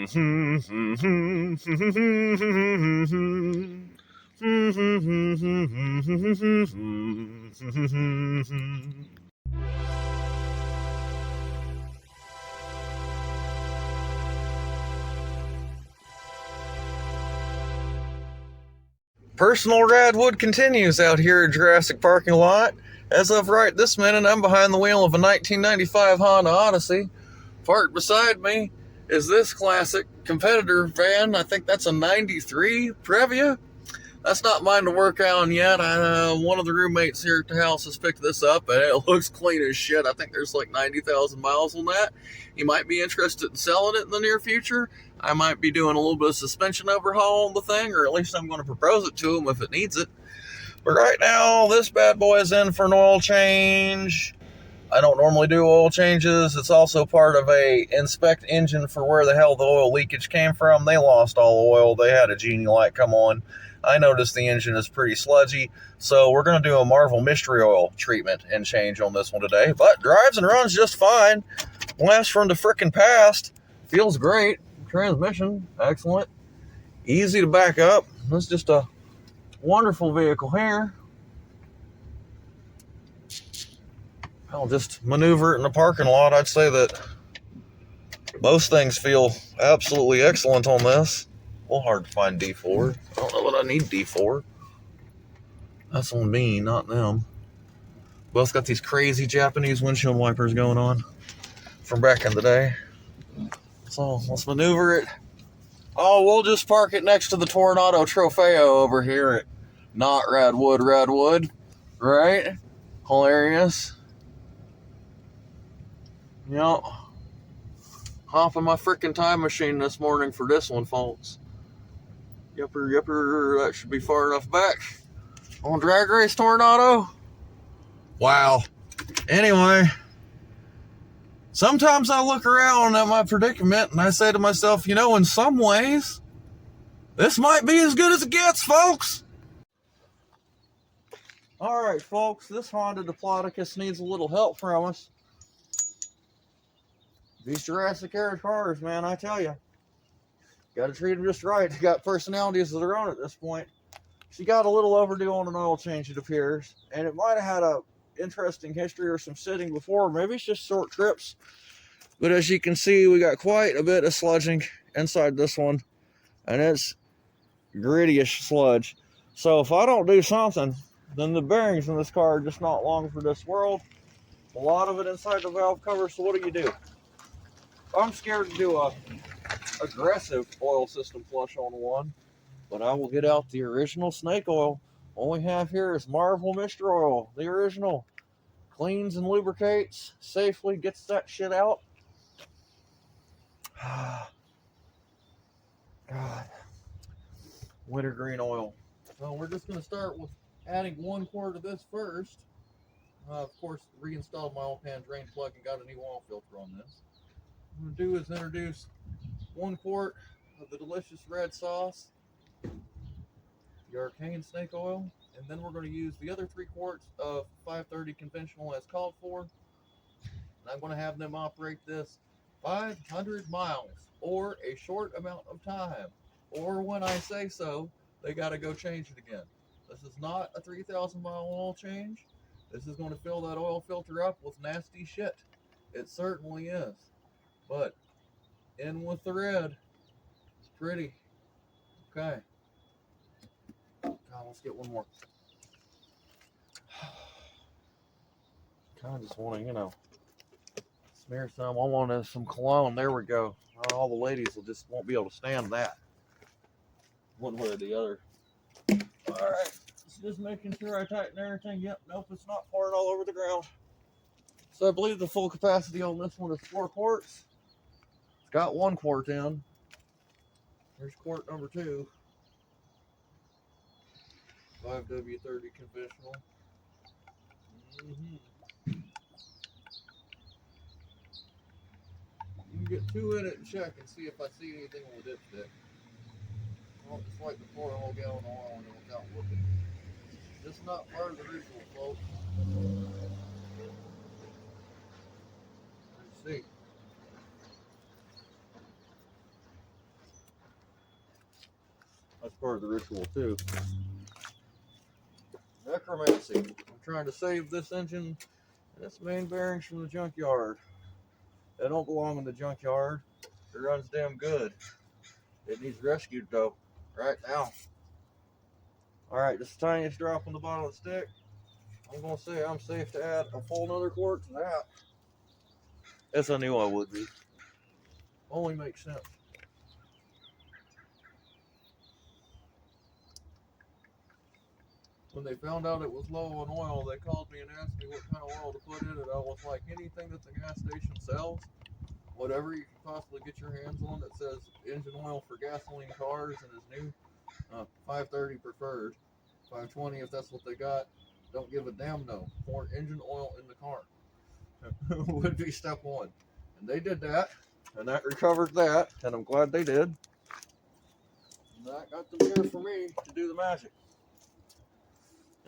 Personal Radwood continues out here at Jurassic parking lot. As of right this minute, I'm behind the wheel of a 1995 Honda Odyssey. Parked beside me is this classic competitor van. I think that's a 93 Previa. That's not mine to work on yet. One of the roommates here at the house has picked this up, and it looks clean as shit. I think there's like 90,000 miles on that. He might be interested in selling it in the near future. I might be doing a little bit of suspension overhaul on the thing, or at least I'm going to propose it to him if it needs it. But right now, this bad boy is in for an oil change. I don't normally do oil changes. It's also part of a inspect engine for where the hell the oil leakage came from. They lost all the oil. They had a genie light come on. I noticed the engine is pretty sludgy, so we're going to do a Marvel Mystery Oil treatment and change on this one today. But drives and runs just fine. Blast from the frickin' past. Feels great. Transmission, excellent. Easy to back up. This is just a wonderful vehicle here. I'll just maneuver it in the parking lot. I'd say that most things feel absolutely excellent on this. A little hard to find D4. I don't know what I need D4. That's on me, not them. Both got these crazy Japanese windshield wipers going on from back in the day. So let's maneuver it. Oh, we'll just park it next to the Tornado Trofeo over here at not Redwood, right? Hilarious. Yep. Hop in my freaking time machine this morning for this one, folks. Yipper, that should be far enough back. On Drag Race Tornado? Wow. Anyway, sometimes I look around at my predicament and I say to myself, you know, in some ways, this might be as good as it gets, folks. All right, folks, this Honda Diplodocus needs a little help from us. These Jurassic era cars, man, I tell you, got to treat them just right. They got personalities of their own at this point. She got a little overdue on an oil change, it appears, and it might have had a interesting history or some sitting before. Maybe it's just short trips. But as you can see, we got quite a bit of sludging inside this one, and it's gritty-ish sludge. So if I don't do something, then the bearings in this car are just not long for this world. A lot of it inside the valve cover, so what do? I'm scared to do a aggressive oil system flush on one, but I will get out the original snake oil. All we have here is Marvel Mystery Oil, the original. Cleans and lubricates, safely gets that shit out. God. Wintergreen oil. So we're just going to start with adding 1 quart of this first. Of course, reinstalled my oil pan drain plug and got a new oil filter on this. What I'm going to do is introduce 1 quart of the delicious red sauce, the arcane snake oil, and then we're going to use the other 3 quarts of 530 conventional as called for. And I'm going to have them operate this 500 miles or a short amount of time, or when I say so, they got to go change it again. This is not a 3,000 mile oil change. This is going to fill that oil filter up with nasty shit. It certainly is. But in with the red. It's pretty. Okay. God, let's get one more. Kind of just want to, you know, smear some. I want some cologne. There we go. All the ladies won't be able to stand that. One way or the other. All right. Just making sure I tighten everything. Yep. Nope. It's not pouring all over the ground. So I believe the full capacity on this one is 4 quarts. It's got 1 quart in. There's quart number 2. 5W30 conventional. You can get 2 in it and check and see if I see anything on the dipstick. I don't just like to pour a whole gallon of oil in it without looking. This is not part of the ritual, folks. Let's see. That's part of the ritual too. Necromancy. I'm trying to save this engine and its main bearings from the junkyard. They don't belong in the junkyard. It runs damn good. It needs rescued though, right now. Alright, this is the tiniest drop on the bottom of the stick. I'm gonna say I'm safe to add a full another quart to that. Yes, I knew I would be. Only makes sense. When they found out it was low on oil, they called me and asked me what kind of oil to put in it. I was like, anything that the gas station sells, whatever you can possibly get your hands on that says engine oil for gasoline cars and is new, 530 preferred, 520 if that's what they got. Don't give a damn no. Pour engine oil in the car would be step one. And they did that, and that recovered that, and I'm glad they did. And that got them here for me to do the magic.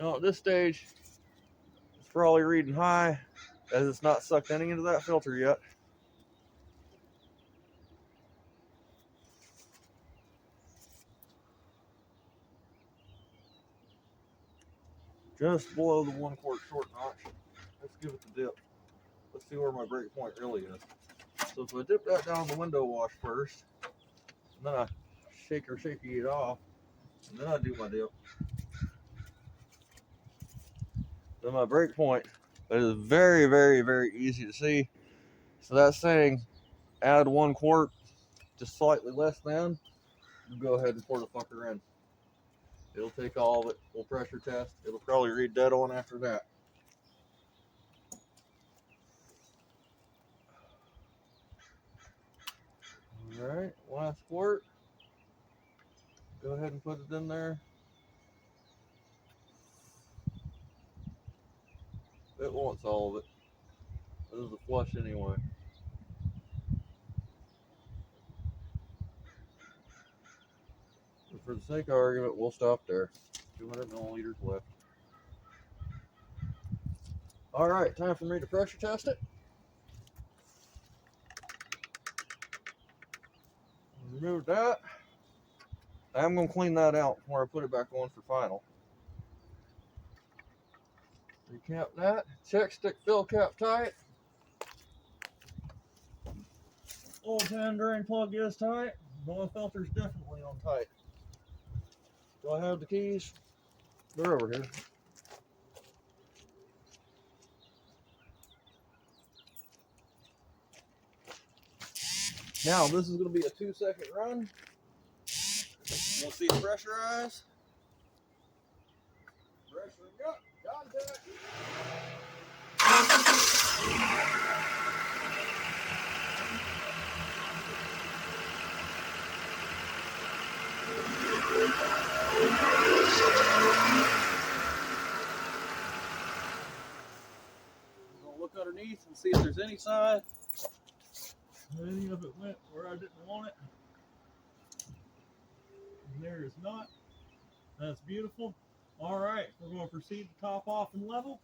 Now at this stage, it's probably reading high, as it's not sucked any into that filter yet. Just below the 1 quart short notch. Let's give it the dip. Let's see where my break point really is. So if I dip that down the window wash first, and then I shaky it off, and then I do my dip. Then my break point is very, very, very easy to see. So that's saying add 1 quart, just slightly less than, you go ahead and pour the fucker in. It'll take all of it. We'll pressure test. It'll probably read dead on after that. Alright, last quart. Go ahead and put it in there. It wants all of it. This is a flush anyway. But for the sake of argument, we'll stop there. 200 milliliters left. Alright, time for me to pressure test it. Remove that. I'm going to clean that out before I put it back on for final. Recap that. Check stick fill cap tight. Old hand drain plug is tight. The oil filter's definitely on tight. Do I have the keys? They're over here. Now this is going to be a 2-second run. We'll see it pressurize. Pressure got contact. We're going to look underneath and see if there's any sign any of it went where I didn't want it. And there is not. That's beautiful. Alright, we're going to proceed to top off and level.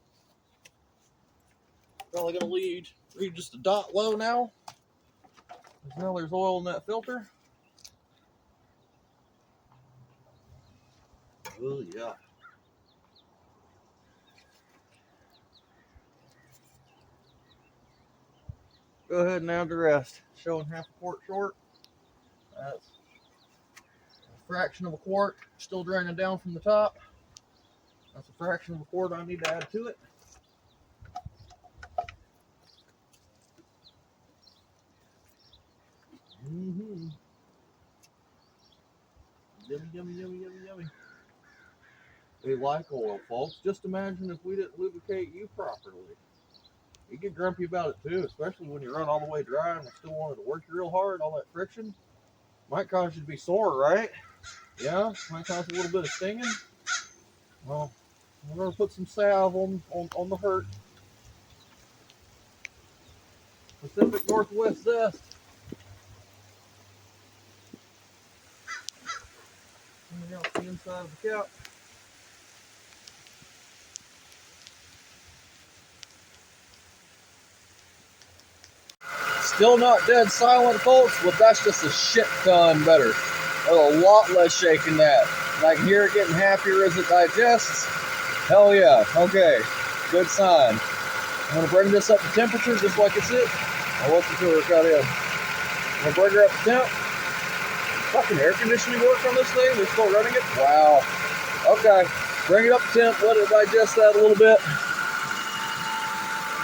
Probably going to read just a dot low now. Because now there's oil in that filter. Oh yeah. Go ahead and add the rest. Showing half a quart short. That's a fraction of a quart. Still draining down from the top. That's a fraction of a quart I need to add to it. Yummy, yummy, yummy, yummy, yummy. We like oil, folks. Just imagine if we didn't lubricate you properly. You get grumpy about it too, especially when you run all the way dry and still wanted to work real hard. All that friction might cause you to be sore, right? Yeah, might cause a little bit of stinging. Well, we're going to put some salve on the hurt. Pacific Northwest Zest. Cleaning out the inside of the cap. Still not dead silent, folks, but that's just a shit ton better. a lot less shake in that. And I can hear it getting happier as it digests. Hell yeah. Okay. Good sign. I'm going to bring this up to temperature just like it's it. I'll listen to her cut in. I'm going to bring her up to temp. Fucking air conditioning work on this thing? They're still running it? Wow. Okay. Bring it up to temp. Let it digest that a little bit.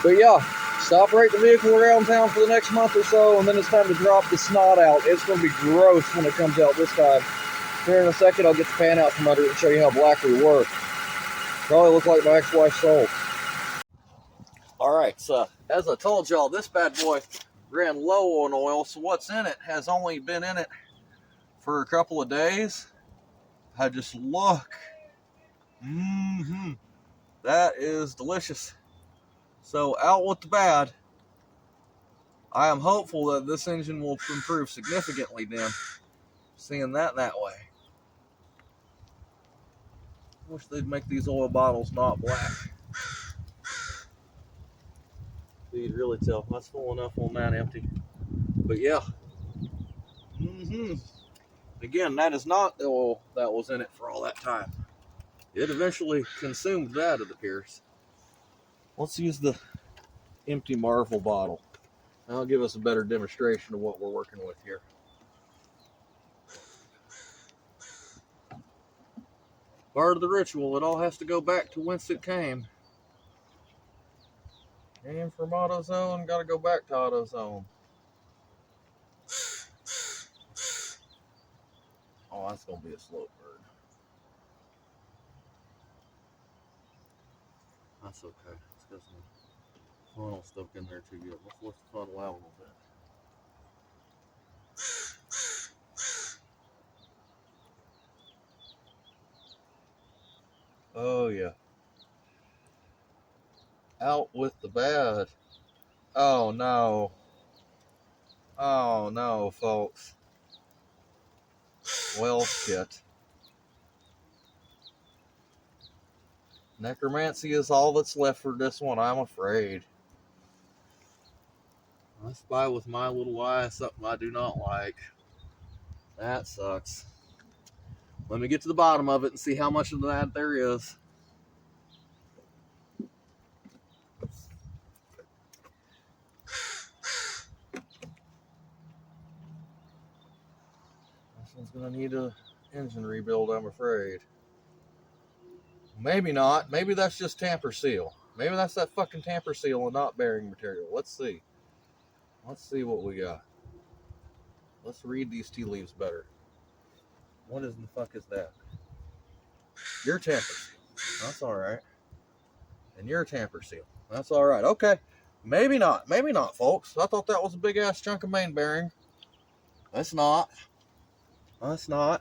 But yeah, stop operating the vehicle around town for the next month or so, and then it's time to drop the snot out. It's going to be gross when it comes out this time. Here in a second, I'll get the pan out from under it and show you how black we work. Probably look like my ex-wife's soul. Alright, so as I told y'all, this bad boy ran low on oil, so what's in it has only been in it for a couple of days. I just look. That is delicious. So out with the bad. I am hopeful that this engine will improve significantly then, seeing that way. Wish they'd make these oil bottles not black. So you'd really tell. That's full enough on that empty. But yeah. Again, that is not the oil that was in it for all that time. It eventually consumed that, it appears. Let's use the empty Marvel bottle. That'll give us a better demonstration of what we're working with here. Part of the ritual, it all has to go back to whence it came. Came from AutoZone, gotta go back to AutoZone. Oh, that's gonna be a slow burn. That's okay. It's got some funnel stuck in there too good. Let's let the funnel out a little bit. Oh yeah. Out with the bad. Oh no. Oh no, folks. Well, shit. Necromancy is all that's left for this one, I'm afraid. I spy with my little eye something I do not like. That sucks. Let me get to the bottom of it and see how much of that there is. This one's gonna need an engine rebuild, I'm afraid. Maybe not. Maybe that's just tamper seal. Maybe that's that fucking tamper seal and not bearing material. Let's see. Let's see what we got. Let's read these tea leaves better. What in the fuck is that? Your tamper seal. That's alright. And your tamper seal. That's alright. Okay. Maybe not. Maybe not, folks. I thought that was a big ass chunk of main bearing. That's not. That's not.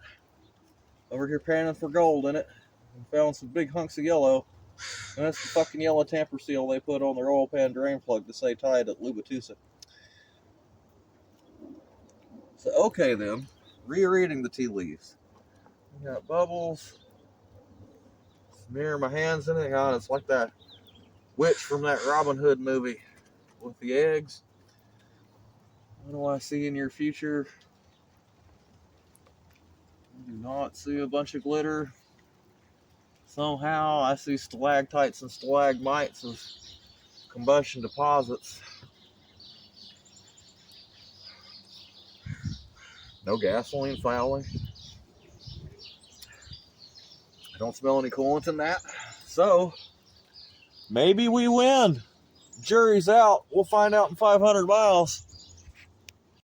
Over here panning for gold in it. And found some big hunks of yellow. And that's the fucking yellow tamper seal they put on their oil pan drain plug to say tied at Lubatusa. So, okay then. Rereading the tea leaves. We got bubbles. Smear my hands in it. God, it's like that witch from that Robin Hood movie with the eggs. What do I see in your future? I do not see a bunch of glitter. Somehow I see stalactites and stalagmites as combustion deposits. No gasoline fouling. I don't smell any coolant in that. So, maybe we win. Jury's out. We'll find out in 500 miles.